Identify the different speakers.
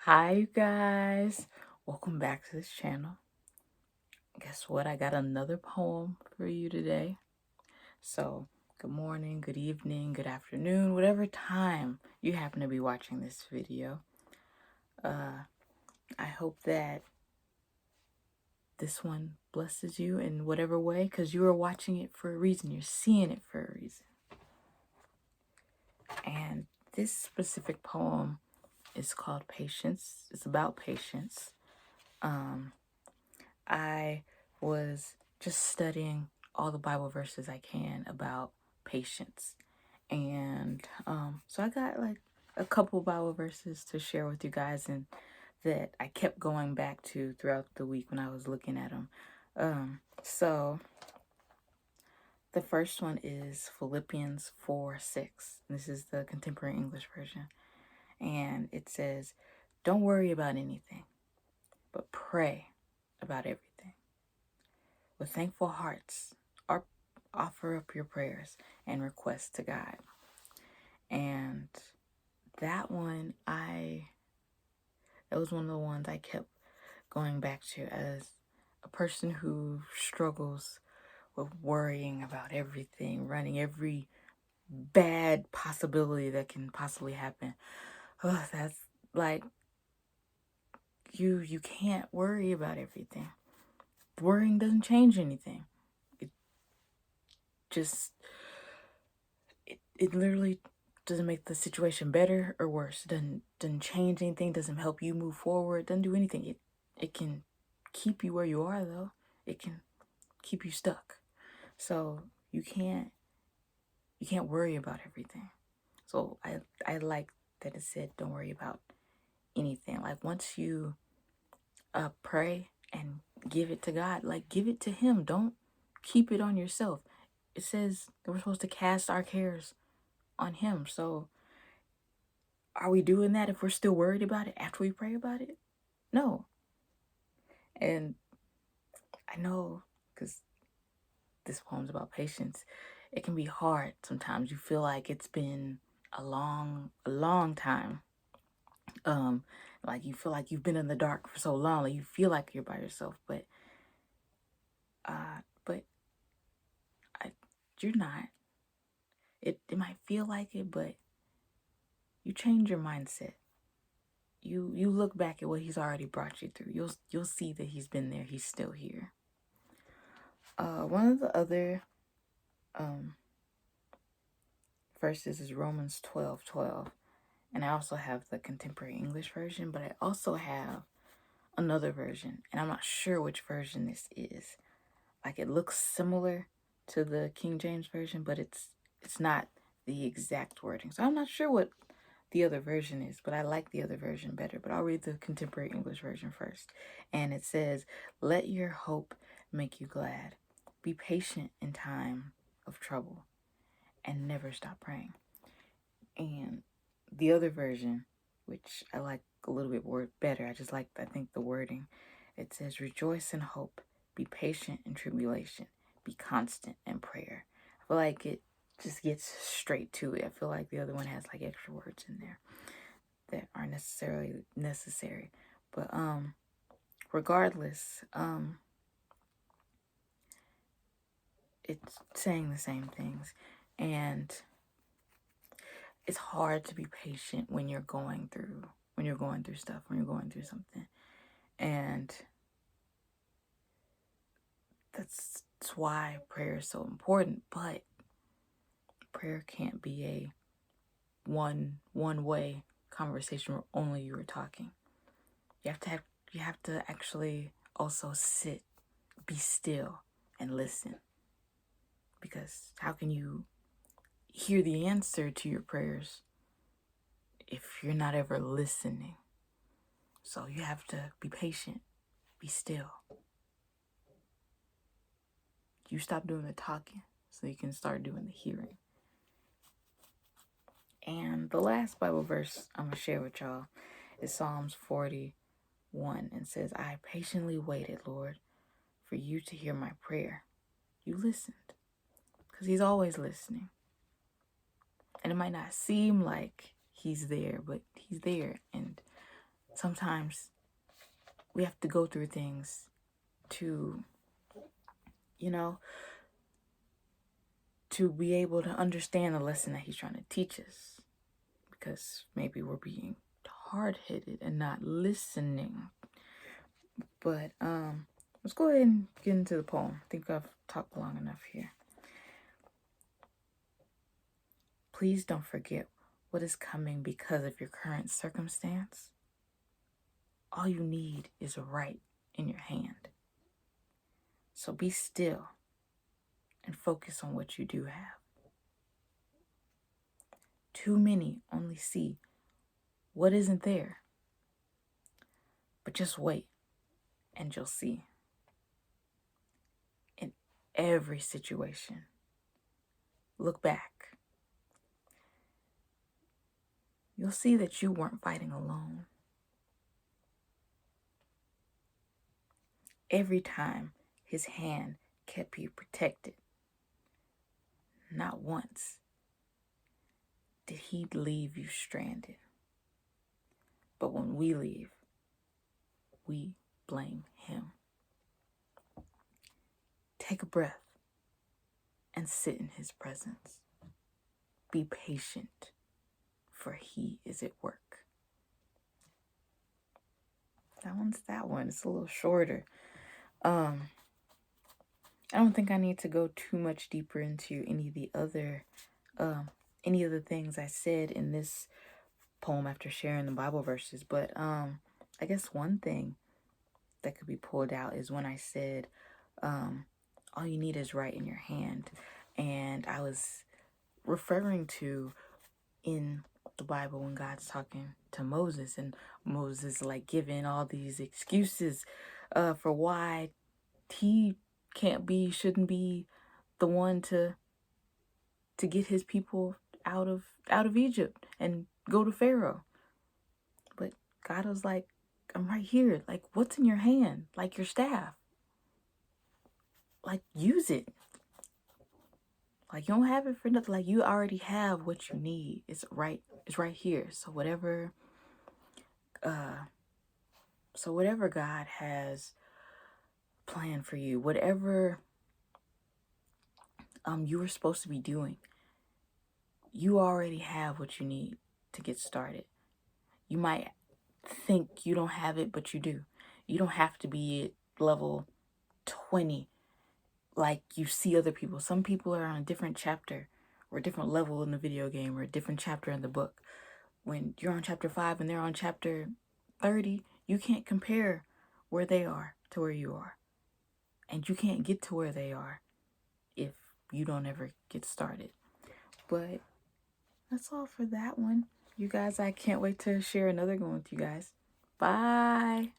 Speaker 1: Hi, you guys. Welcome back to this channel. Guess what? I got another poem for you today. So, good morning, good evening, good afternoon, whatever time you happen to be watching this video. I hope that this one blesses you in whatever way, because you are watching it for a reason. You're seeing it for a reason. And this specific poem is called Patience. It's about patience. I was just studying all the Bible verses I can about patience. And so I got like a couple Bible verses to share with you guys, and that I kept going back to throughout the week when I was looking at them. So the first one is Philippians 4:6. This is the Contemporary English Version. And it says, "Don't worry about anything, but pray about everything. With thankful hearts, offer up your prayers and requests to God." And that one, that was one of the ones I kept going back to as a person who struggles with worrying about everything, running every bad possibility that can possibly happen. Oh, that's like, you can't worry about everything. Worrying doesn't change anything. It just it literally doesn't make the situation better or worse. It doesn't change anything, doesn't help you move forward, doesn't do anything. It can keep you where you are, though. It can keep you stuck. So you can't worry about everything. So I like that it said don't worry about anything. Like, once you pray and give it to God, like, give it to him. Don't keep it on yourself. It says that we're supposed to cast our cares on him. So are we doing that if we're still worried about it after we pray about it? No. And I know, because this poem's about patience, it can be hard sometimes. You feel like it's been a long time. Like, you feel like you've been in the dark for so long, like you feel like you're by yourself, but but you're not. It might feel like it, but you change your mindset. You look back at what he's already brought you through. You'll see that he's been there. He's still here. One of the other verses is Romans 12:12, and I also have the Contemporary English Version, but I also have another version, and I'm not sure which version this is. Like, it looks similar to the King James Version, but it's not the exact wording. So I'm not sure what the other version is, but I like the other version better. But I'll read the Contemporary English Version first. And it says, "Let your hope make you glad. Be patient in time of trouble and never stop praying." And the other version, which I like a little bit better, I think the wording, it says, "Rejoice in hope, be patient in tribulation, be constant in prayer." I feel like it just gets straight to it. I feel like the other one has like extra words in there that aren't necessarily necessary. But regardless, it's saying the same things. And it's hard to be patient when you're going through stuff, when you're going through something. And that's why prayer is so important. But prayer can't be a one way conversation where only you are talking. You have to actually also sit, be still, and listen. Because how can you hear the answer to your prayers if you're not ever listening? So you have to be patient, be still. You stop doing the talking so you can start doing the hearing. And the last Bible verse I'm going to share with y'all is Psalms 41, and says, "I patiently waited, Lord, for you to hear my prayer. You listened." Because he's always listening. And it might not seem like he's there, but he's there. And Sometimes we have to go through things to, to be able to understand the lesson that he's trying to teach us. Because maybe we're being hard-headed and not listening. But let's go ahead and get into the poem. I think I've talked long enough here. Please don't forget what is coming because of your current circumstance. All you need is a right in your hand. So be still and focus on what you do have. Too many only see what isn't there. But just wait and you'll see. In every situation, look back. You'll see that you weren't fighting alone. Every time his hand kept you protected. Not once did he leave you stranded. But when we leave, we blame him. Take a breath and sit in his presence. Be patient, for he is at work. That one. It's a little shorter. I don't think I need to go too much deeper into any of the things I said in this poem after sharing the Bible verses. But I guess one thing that could be pulled out is when I said, all you need is right in your hand. And I was referring to in the Bible when God's talking to Moses, and Moses like giving all these excuses for why he shouldn't be the one to get his people out of Egypt and go to Pharaoh. But God was like, I'm right here. Like, what's in your hand? Like your staff. Like, use it. Like, you don't have it for nothing. Like, you already have what you need. It's right here. So whatever God has planned for you, whatever you were supposed to be doing, you already have what you need to get started. You might think you don't have it, but you do. You don't have to be at level 20 like you see other people. Some people are on a different chapter or a different level in the video game or a different chapter in the book. When you're on chapter 5 and they're on chapter 30, you can't compare where they are to where you are. And you can't get to where they are if you don't ever get started. But that's all for that one. You guys, I can't wait to share another one with you guys. Bye.